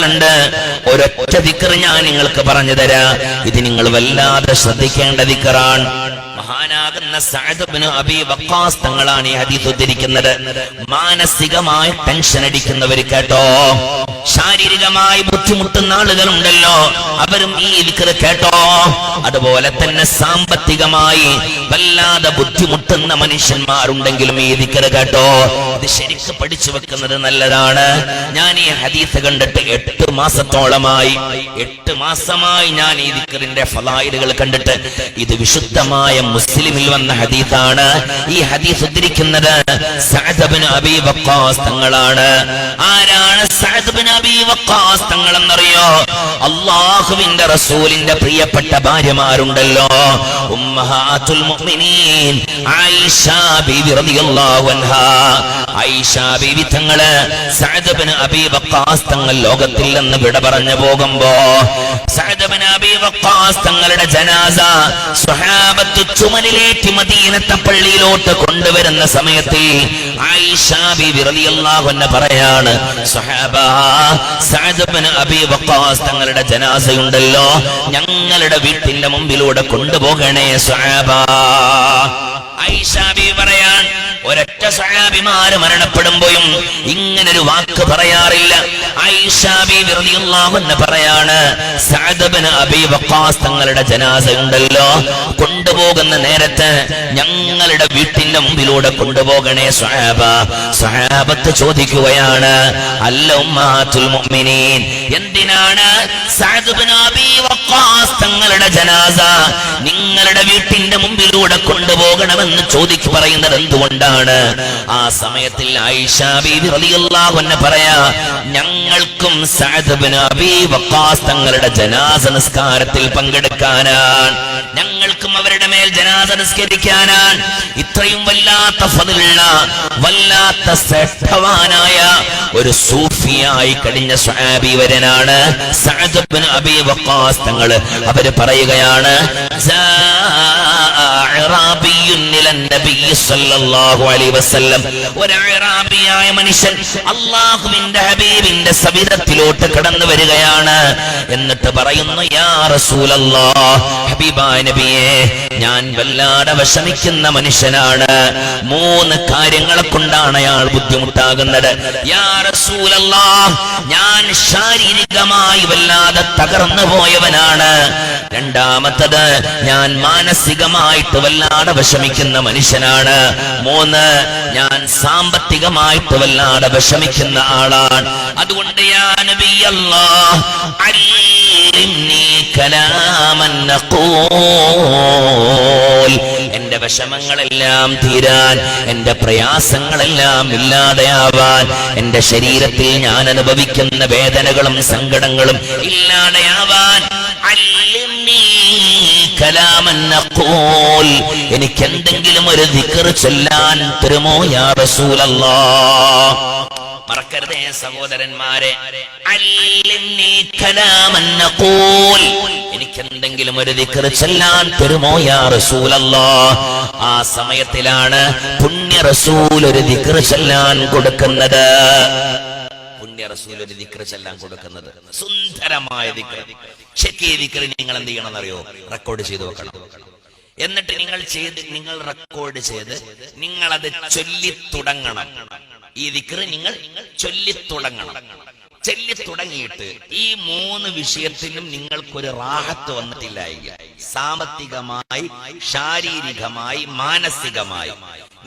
ദിക്റുകളുണ്ട്. ഒരൊറ്റ ദിക്ർ ഞാൻ നിങ്ങൾക്ക് പറഞ്ഞു തരാം. ഇത് നിങ്ങൾ വല്ലാതെ ശ്രദ്ധിക്കേണ്ട ദിക്റാണ്. മഹാനാകുന്ന സഅദ് ഇബ്നു അബീ വഖാസ് തങ്ങളാണ് ഈ ഹദീസ് ഉദ്ധരിക്കുന്നത്. മാനസികമായി ടെൻഷൻ അടിക്കുന്നവർ കേട്ടോ, ശാരീരികമായി ബുദ്ധിമുട്ടുന്ന ആളുകളുണ്ടല്ലോ, അവരും ഈ ദിക്ർ കേട്ടോ. അതുപോലെ തന്നെ സാമ്പത്തികമായി വല്ലാതെ ബുദ്ധിമുട്ടുന്ന മനുഷ്യന്മാരുണ്ടെങ്കിലും ഈ ദിക്ർ കേട്ടോ. ഇത് ശരിക്കും പഠിച്ചു വെക്കുന്നത് നല്ലതാണ്. ഞാൻ ഈ ഹദീസ് കണ്ടിട്ട് 8 മാസത്തോളമായി, 8 മാസമായി ഞാൻ ഈ ദിക്റിന്റെ ഫളായിലുകൾ കണ്ടിട്ട്. ഇത് വിശുദ്ധമായ മുസ്ലിമിൽ വന്ന ഹദീസാണ്. ഈ ഹദീസ് ഉദ്ധരിക്കുന്നത് സഅദ് ഇബ്നു അബീ വഖാസ് തങ്ങളാണ്. ആരാണ് സഅദ് ഇബ്നു അബീ വഖാസ് തങ്ങൾ എന്നറിയോ? അല്ലാഹുവിന്റെ റസൂലിന്റെ പ്രിയപ്പെട്ട ഭാര്യമാരുണ്ടല്ലോ, ഉമ്മഹാത്തുൽ മുഅ്മിനീൻ ആയിഷ ബീവി റളിയല്ലാഹു അൻഹാ. ആയിഷ ബീവി തങ്ങള് സഅദ് ഇബ്നു അബീ വഖാസ് തങ്ങൾ ലോകത്തിൽ നിന്ന് വിട പറഞ്ഞു പോകുമ്പോ സഅദ് ഇബ്നു അബീ വഖാസ് തങ്ങളുടെ ജനാസ സ്വഹാബത്ത് ചുമലിലേറ്റി മദീനത്തെ പള്ളിയിലോട്ട് കൊണ്ടുവരുന്ന സമയത്ത് ആയിഷ ബീവി റളിയല്ലാഹു അൻഹ പറയാണ്, സ്വഹാബ, സഅദ് ഇബ്നു അബീ വഖാസ് തങ്ങളുടെ ജനാസയുണ്ടല്ലോ, ഞങ്ങളുടെ വീട്ടിന്റെ മുമ്പിലൂടെ കൊണ്ടുപോകണേ സ്വഹാബ. ആയിഷ ബീവി പറയാൻ, ഒരൊറ്റ സ്വഹാബിമാര് മരണപ്പെടുമ്പോഴും ഇങ്ങനൊരു വാക്ക് പറയാറില്ല. ആയിഷ ബീവി റളിയല്ലാഹു അൻഹ പറയാണ്, സഅദ് ഇബ്നു അബീ വഖാസ് തങ്ങളുടെ ജനാസ ഉണ്ടല്ലോ, കൊണ്ടുപോകുന്ന നേരത്ത് ഞങ്ങളുടെ വീട്ടിന്റെ മുമ്പിലൂടെ കൊണ്ടുപോകണേ സ്വഹാബ. സ്വഹാബത്ത് ചോദിക്കുകയാണ്, അല്ല ഉമ്മഹാത്തുൽ മുഅ്മിനീൻ, എന്തിനാണ് സഅദ് ഇബ്നു അബീ വഖാസ് തങ്ങളുടെ ജനാസ നിങ്ങളുടെ വീട്ടിന്റെ മുമ്പിലൂടെ കൊണ്ടുപോകണമെന്ന് പറയുന്നത് എന്തുകൊണ്ടാണ്? ആ സമയത്തിൽ ആയിഷ ബീവി റളിയല്ലാഹു അൻഹ പറയാ, ഞങ്ങൾക്കും സഅദ് ഇബ്നു അബീ വഖാസ് തങ്ങളുടെ ജനാസ നിസ്കാരത്തിൽ പങ്കെടുക്കാനാണ്, ഞങ്ങൾക്കും അവരുടെ മേൽ ജനാസ നിസ്കരിക്കാനാണ്. ഇത്രയും വല്ലാത്ത ഫضലുള്ള, വല്ലാത്ത ശ്രേഷ്ഠവാനായ ഒരു സൂഫിയായി കഴിഞ്ഞ സ്വഹാബി വരനാണ് സഅദ് ഇബ്നു അബീ വഖാസ് തങ്ങൾ. അവര് പറയുകയാണ്, ഒരു അഅറാബിയായ മനുഷ്യൻ അല്ലാഹുവിന്റെ ഹബീബിന്റെ സവിധത്തിലോട്ട് കടന്നു വരികയാണ്. എന്നിട്ട് പറയുന്നു, യാ റസൂലല്ലാഹ്, ഹബീബായ നബിയേ, ഞാൻ വല്ലാതെ വിഷമിക്കുന്ന മനുഷ്യനാണ്. 3 കാര്യങ്ങളെ കൊണ്ടാണ് അയാൾ ബുദ്ധിമുട്ടാകുന്നത്. യാ റസൂലല്ലാഹ്, ഞാൻ ശാരീരികമായി വല്ലാതെ തകർന്നു പോയവനാണ്. രണ്ടാമത്തത്, ഞാൻ മാനസികമായിട്ട് വല്ലാതെ വിഷമിക്കുന്ന മനുഷ്യനാണ്. 3, ഞാൻ സാമ്പത്തികമായിട്ട് വല്ലാതെ വിഷമിക്കുന്ന ആളാണ്. അതുകൊണ്ട് യാ നബിയല്ലാഹ്, അല്ലിംനി കലാമൻ നഖൂൽ, എന്റെ വിഷമങ്ങളെല്ലാം തീരാൻ, എന്റെ പ്രയാസങ്ങളെല്ലാം ഇല്ലാതെയാവാൻ, എന്റെ ശരീരത്തിൽ ഞാൻ അനുഭവിക്കുന്ന വേദനകളും സങ്കടങ്ങളും ഇല്ലാതെയാവാൻ, കലാമൻ നഖൂൽ, എനിക്ക് എന്തെങ്കിലും ഒരു ദിക്ർ ചൊല്ലാൻ തരുമോ യാ റസൂലല്ലാഹ്? മറക്കരുതേ സഹോദരന്മാരെ, അല്ലിംനി കലാമൻ നഖൂൽ, എനിക്ക് എന്തെങ്കിലും ഒരു ദിക്ർ ചൊല്ലാൻ തരുമോ യാ റസൂലല്ലാഹ്? ആ സമയത്തിലാണ് പുണ്യ റസൂൽ ഒരു ദിക്ർ ചൊല്ലാൻ കൊടുക്കുന്നത്. പുണ്യ റസൂൽ ഒരു ദിക്ർ ചൊല്ലാൻ കൊടുക്കുന്നത് സുന്ദരമായ ദിക്ർ. ശരിക്കും ഈ ദിക്ർ നിങ്ങൾ എന്ത് ചെയ്യണം എന്നറിയോ? റെക്കോർഡ് ചെയ്ത് വെക്കണം. എന്നിട്ട് നിങ്ങൾ റെക്കോർഡ് ചെയ്ത് നിങ്ങൾ അത് ചൊല്ലി തുടങ്ങണം. ഈ ദിക്ർ നിങ്ങൾ ചൊല്ലി തുടങ്ങണം. ചൊല്ലി തുടങ്ങിയിട്ട് ഈ 3 വിഷയത്തിനും നിങ്ങൾക്കൊരു റാഹത്ത് വന്നിട്ടില്ലായില്ല. സാമ്പത്തികമായി, ശാരീരികമായി, മാനസികമായി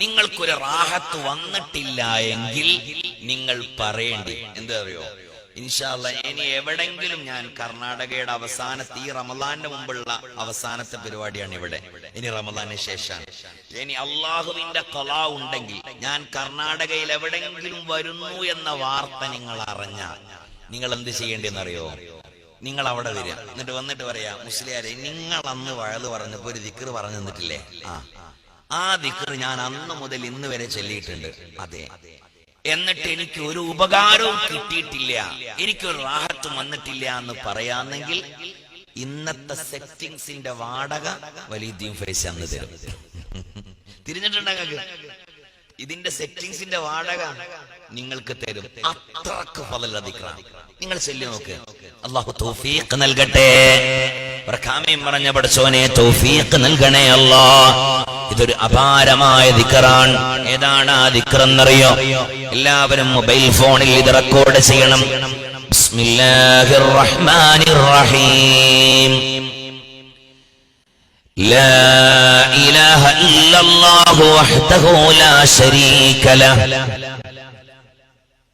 നിങ്ങൾക്കൊരു റാഹത്ത് വന്നിട്ടില്ല എങ്കിൽ നിങ്ങൾ പറയേണ്ടി എന്താ അറിയോ? ഇൻഷാ അല്ലാഹ് ഇനി എവിടെങ്കിലും ഞാൻ കർണാടകയുടെ അവസാനത്തെ, ഈ റമദാന്റെ മുമ്പുള്ള അവസാനത്തെ പരിപാടിയാണ് ഇവിടെ, ഇനി റമദാന് ശേഷം. ഇനി അള്ളാഹുവിന്റെ ഖളാ ഉണ്ടെങ്കിൽ ഞാൻ കർണാടകയിൽ എവിടെങ്കിലും വരുന്നു എന്ന വാർത്ത നിങ്ങൾ അറിഞ്ഞാൽ നിങ്ങൾ എന്ത് ചെയ്യേണ്ടെന്നറിയോ? നിങ്ങൾ അവിടെ വരിക, എന്നിട്ട് വന്നിട്ട് പറയാ, മുസ്ലിയാരെ, നിങ്ങൾ അന്ന് വഴല് പറഞ്ഞപ്പോ ഒരു ദിക്ർ പറഞ്ഞു തന്നിട്ടില്ലേ? ആ ദിക്ർ ഞാൻ അന്ന് മുതൽ ഇന്ന് വരെ ചൊല്ലിയിട്ടുണ്ട്. അതെ, എന്നിട്ട് എനിക്ക് ഒരു ഉപകാരവും കിട്ടിയിട്ടില്ല, എനിക്കൊരു റാഹത്തും വന്നിട്ടില്ല എന്ന് പറയാന്നെങ്കിൽ ഇന്നത്തെ സെറ്റിംഗ്സിന്റെ വാടക വലീദ്ദീൻ ഫൈസി അന്ന് തരും. തിരിഞ്ഞിട്ടുണ്ടെങ്കിൽ ഇതിന്റെ സെറ്റിംഗ്സിന്റെ വാടക നിങ്ങൾക്ക് തരും. അത്രക്ക് ഫളലുള്ള ദിക്റാണ്. നിങ്ങൾ ചൊല്ലി നോക്ക്. അല്ലാഹു തൗഫീഖ് നൽകട്ടെ. പ്രഖാമയും പറഞ്ഞ പടച്ചോനെ തൗഫീഖ് നൽകണേ അല്ലാ. ഇതൊരു അപാരമായ ദിക്റാണ്. ഏതാണ് ആ ദിക്ർ എന്നറിയോ? എല്ലാവരും മൊബൈൽ ഫോണിൽ ഇത് റെക്കോർഡ് ചെയ്യണം. ബിസ്മില്ലാഹിർ റഹ്മാനിർ റഹീം. ലാ ഇലാഹ ഇല്ലല്ലാഹു വഹ്ദഹു ലാ ശരീക ലഹ്.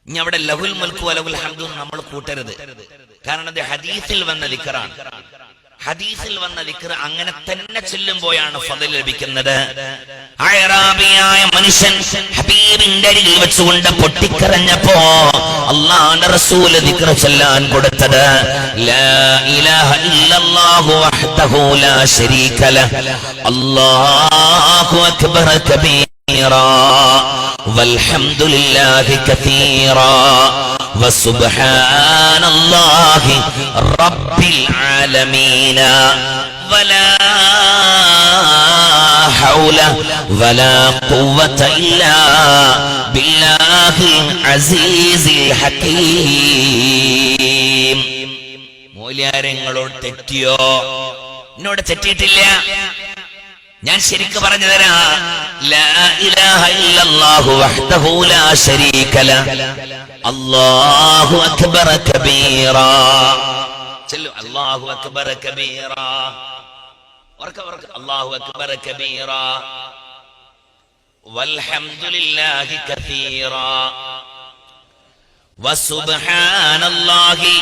ഇനി അവിടെ ലഹുൽ മുൽക്കു വലഹുൽ ഹംദു നമ്മൾ കൂട്ടരുത്. കാരണം അത് ഹദീസിൽ വന്ന ദിക്റാണ്. ഹദീസിൽ വന്ന ദിക്ർ അങ്ങനെ തന്നെ ചൊല്ലുമ്പോഴാണ് ഫള് ലഭിക്കുന്നത്. അഅറാബിയായ മനുഷ്യൻ ഹബീബിന്റെ അരികിൽ വെച്ചുകൊണ്ട് പൊട്ടിക്കരഞ്ഞപ്പോ അല്ലാഹുവിന്റെ റസൂൽ ദിക്ർ ചൊല്ലാൻ കൊടുത്തത് ലാ ഇലാഹ ഇല്ലല്ലാഹു വഹ്ദഹു ലാ ശരീക ലഹ് അല്ലാഹു അക്ബർ കബീറാ വൽഹംദുലില്ലാഹി കതീറാ വസുബ്ഹാനല്ലാഹി റബ്ബിൽ ആലമീന വലാ ഹൗല വലാ ഖുവത ഇല്ലാ ബില്ലാഹിൽ അസീസിൽ ഹകീം. മൂല്യാരങ്ങളോട് തെറ്റിയോ? എന്നോട് തെറ്റിയിട്ടില്ല. ഞാൻ ശരിക്ക് പറഞ്ഞു തരാം. ലാ ഇലാഹ ഇല്ലല്ലാഹു വഹ്ദഹു ലാ ശരീക ലഹ് അല്ലാഹു അക്ബർ കബീറാ. ചൊല്ലു അല്ലാഹു അക്ബർ കബീറാ. ഉറക്കെ അല്ലാഹു അക്ബർ കബീറാ വൽഹംദുലില്ലാഹി കതീറാ വസുബ്ഹാനല്ലാഹി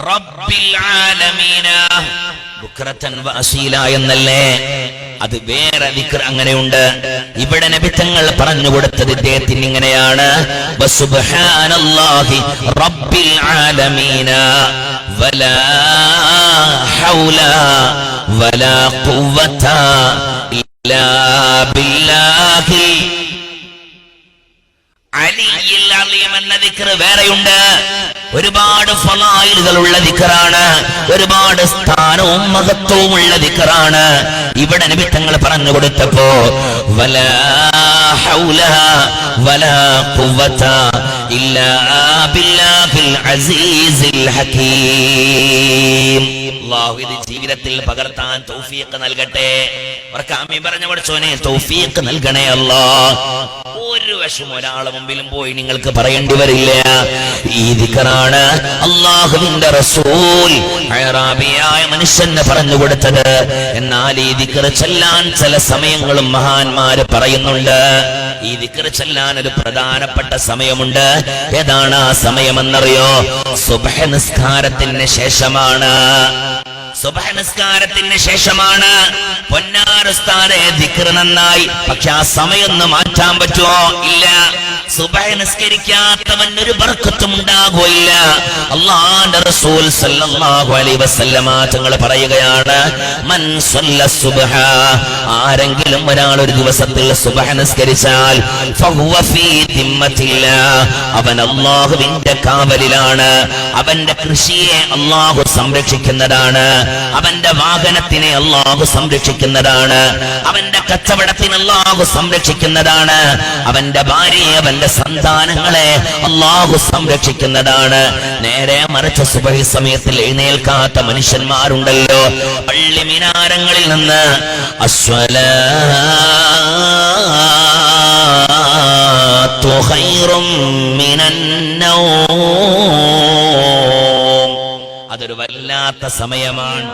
റബ്ബിൽ ആലമീന ബുക്രതൻ വഅസീല എന്നല്ലേ? അത് വേറെ ദിക്ർ അങ്ങനെയുണ്ട്. ഇവിടെ നബി തങ്ങൾ പറഞ്ഞു കൊടുത്തത് ഇദ്ദേഹത്തിന് ഇങ്ങനെയാണ് വസുബ്ഹാനല്ലാഹി റബ്ബിൽ ആലമീന വലാ ഹൗല വലാ ഖുവത ഇല്ലാ ബില്ലാഹി അലിയിൽ അലീം എന്ന ദിക്ർ വേറെയുണ്ട്. ഒരുപാട് ഫളായിലുകളുള്ള ദിക്റാണ്. ഒരുപാട് സ്ഥാനവും മഹത്വവും ഉള്ള ദിക്റാണ്. ഇവിടെ നബി തങ്ങൾ പറഞ്ഞു കൊടുത്തപ്പോ വലാ ഹൗല വലാ ഖുവത ഇല്ലാ ബില്ലാഹിൽ അസീസിൽ ഹകീം. അല്ലാഹു ഇത് ജീവിതത്തിൽ പകർത്താൻ തൗഫീഖ് നൽകട്ടെ. ആമീൻ പറഞ്ഞ പടച്ചോനെ തൗഫീഖ് നൽകണേ അല്ലാഹ്. ഒരു വശം ഒരാളെ മുമ്പിലും പോയി നിങ്ങൾക്ക് പറയേണ്ടി വരില്ല. ഈ ദിക്റാണ് അല്ലാഹുവിന്റെ റസൂൽ അഅറാബിയായ മനുഷ്യന് പറഞ്ഞു കൊടുത്തത്. എന്നാൽ ഈ ദിക്ർ ചൊല്ലാൻ ചില സമയങ്ങളും മഹാന്മാര് പറയുന്നുണ്ട്. ഈ ദിക്ർ ചൊല്ലാൻ ഒരു പ്രധാനപ്പെട്ട സമയമുണ്ട്. ഏതാണ് ആ സമയമെന്നറിയോ? സുബ്ഹ് നിസ്കാരത്തിന് ശേഷമാണ്. സുബ്ഹ് നിസ്കാരത്തിന് ശേഷമാണ്. പൊന്നാരുസ്താദേ ദിക്ർ നന്നായി, പക്ഷെ ആ സമയം ഒന്ന് മാറ്റാൻ പറ്റുമോ? ഇല്ല. സുബ്ഹ് നിസ്കരിക്കാത്തവൻ ഒരു ബർക്കത്തും ഉണ്ടാകുകയില്ല. അല്ലാഹുവിന്റെ റസൂൽ സല്ലല്ലാഹു അലൈഹി വസല്ലമ തങ്ങൾ പറയുകയാണ് മൻ സല്ല സുബ്ഹ, ആരെങ്കിലും ഒരാൾ ഒരു ദിവസത്തിൽ സുബ്ഹ് നിസ്കരിച്ചാൽ ഫഹുവ ഫീ ദിമ്മത്തില്ലാഹ്, അവൻ അല്ലാഹുവിന്റെ കാവലിലാണ്. അവന്റെ കൃഷിയെ അല്ലാഹു സംരക്ഷിക്കുന്നതാണ്. അവന്റെ വാഹനത്തിനെ അല്ലാഹു സംരക്ഷിക്കുന്നതാണ്. അവന്റെ കച്ചവടത്തിന് അല്ലാഹു സംരക്ഷിക്കുന്നതാണ്. അവന്റെ ഭാര്യയെ അവന്റെ സന്താനങ്ങളെ അല്ലാഹു സംരക്ഷിക്കുന്നതാണ്. നേരെ മറിച്ച് സുബഹി സമയത്തിൽ എഴുന്നേൽക്കാത്ത മനുഷ്യന്മാരുണ്ടല്ലോ, പള്ളി മിനാരങ്ങളിൽ നിന്ന് അസ്വലാത്തു ഖൈറും മിനൻ നൗം, അതൊരു വല്ലാത്ത സമയമാണ്.